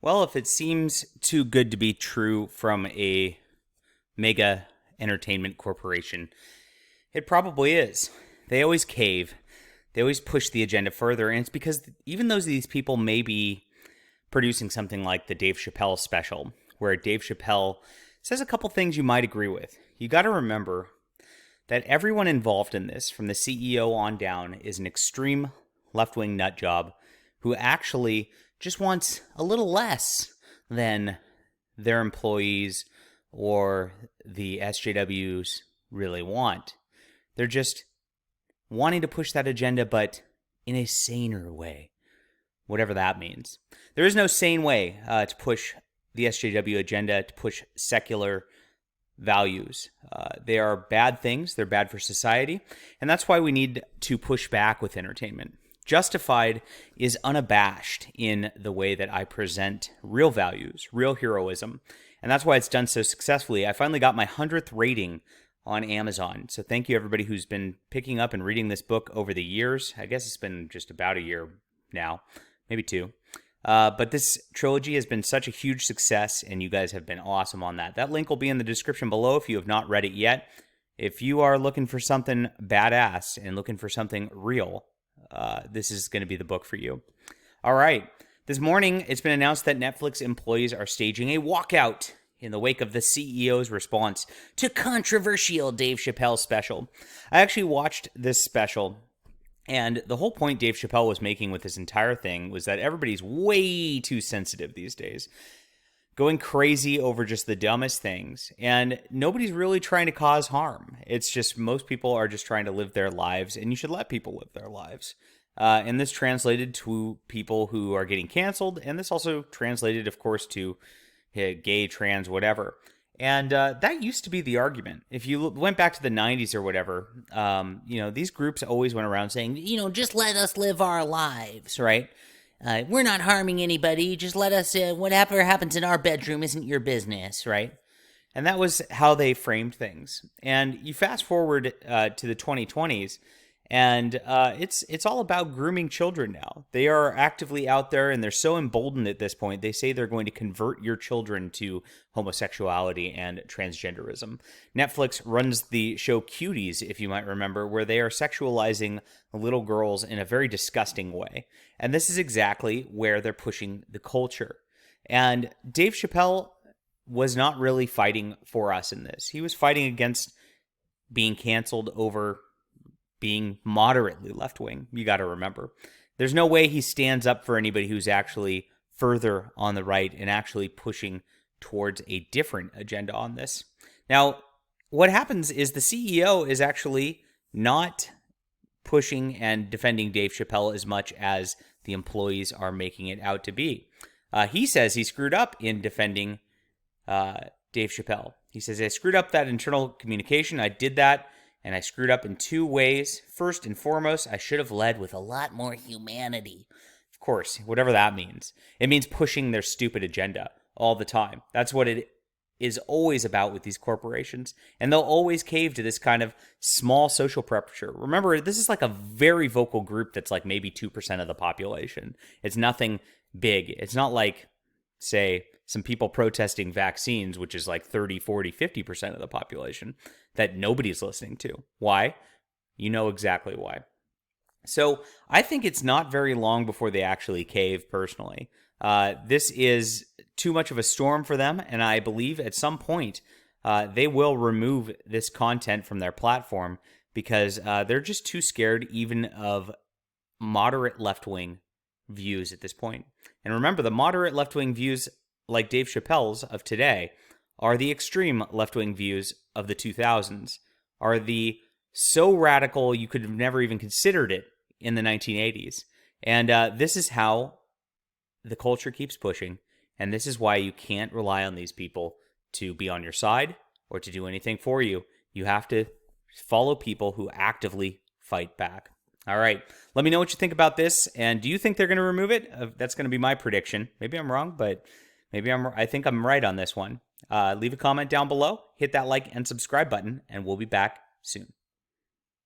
Well, if it seems too good to be true from a mega entertainment corporation, it probably is. They always cave. They always push the agenda further, and it's because even though these people may be producing something like the Dave Chappelle special, where Dave Chappelle says a couple things you might agree with, you got to remember that everyone involved in this, from the CEO on down, is an extreme left-wing nut job who actually just wants a little less than their employees or the SJWs really want. They're just wanting to push that agenda, but in a saner way, whatever that means. There is no sane way to push the SJW agenda, to push secular values. They are bad things. They're bad for society. And that's why we need to push back with entertainment. Justified is unabashed in the way that I present real values, real heroism. And that's why it's done so successfully. I finally got my 100th rating on Amazon. So thank you, everybody who's been picking up and reading this book over the years. I guess it's been just about a year now, maybe two. But this trilogy has been such a huge success, and you guys have been awesome on that. That link will be in the description below if you have not read it yet. If you are looking for something badass and looking for something real, this is going to be the book for you. All right. This morning, it's been announced that Netflix employees are staging a walkout in the wake of the CEO's response to controversial Dave Chappelle special. I actually watched this special, and the whole point Dave Chappelle was making with this entire thing was that everybody's way too sensitive these days, going crazy over just the dumbest things, and nobody's really trying to cause harm. It's just most people are just trying to live their lives, and you should let people live their lives. And this translated to people who are getting canceled, and this also translated, of course, to gay, trans, whatever. And that used to be the argument. If you went back to the 90s or whatever, these groups always went around saying, just let us live our lives, right? We're not harming anybody. Just let us, whatever happens in our bedroom isn't your business, right? And that was how they framed things. And you fast forward to the 2020s, and it's all about grooming children now. They are actively out there, and they're so emboldened at this point. They say they're going to convert your children to homosexuality and transgenderism. Netflix runs the show Cuties, if you might remember, where they are sexualizing little girls in a very disgusting way. And this is exactly where they're pushing the culture. And Dave Chappelle was not really fighting for us in this. He was fighting against being canceled over being moderately left-wing. You got to remember. There's no way he stands up for anybody who's actually further on the right and actually pushing towards a different agenda on this. Now, what happens is the CEO is actually not pushing and defending Dave Chappelle as much as the employees are making it out to be. He says he screwed up in defending Dave Chappelle. He says, I screwed up that internal communication. I did that, and I screwed up in two ways. First and foremost, I should have led with a lot more humanity. Of course, whatever that means. It means pushing their stupid agenda all the time. That's what it is always about with these corporations. And they'll always cave to this kind of small social pressure. Remember, this is like a very vocal group that's like maybe 2% of the population. It's nothing big. It's not like, say, some people protesting vaccines, which is like 30, 40, 50% of the population that nobody's listening to. Why? You know exactly why. So I think it's not very long before they actually cave, personally. This is too much of a storm for them, and I believe at some point they will remove this content from their platform because they're just too scared even of moderate left-wing views at this point. And remember, the moderate left-wing views like Dave Chappelle's of today are the extreme left-wing views of the 2000s, are the so radical you could have never even considered it in the 1980s. And this is how the culture keeps pushing, and this is why you can't rely on these people to be on your side or to do anything for you. You have to follow people who actively fight back. All right, let me know what you think about this, and do you think they're going to remove it? That's going to be my prediction. Maybe I'm wrong, but I think I'm right on this one. Leave a comment down below, hit that like and subscribe button, and we'll be back soon.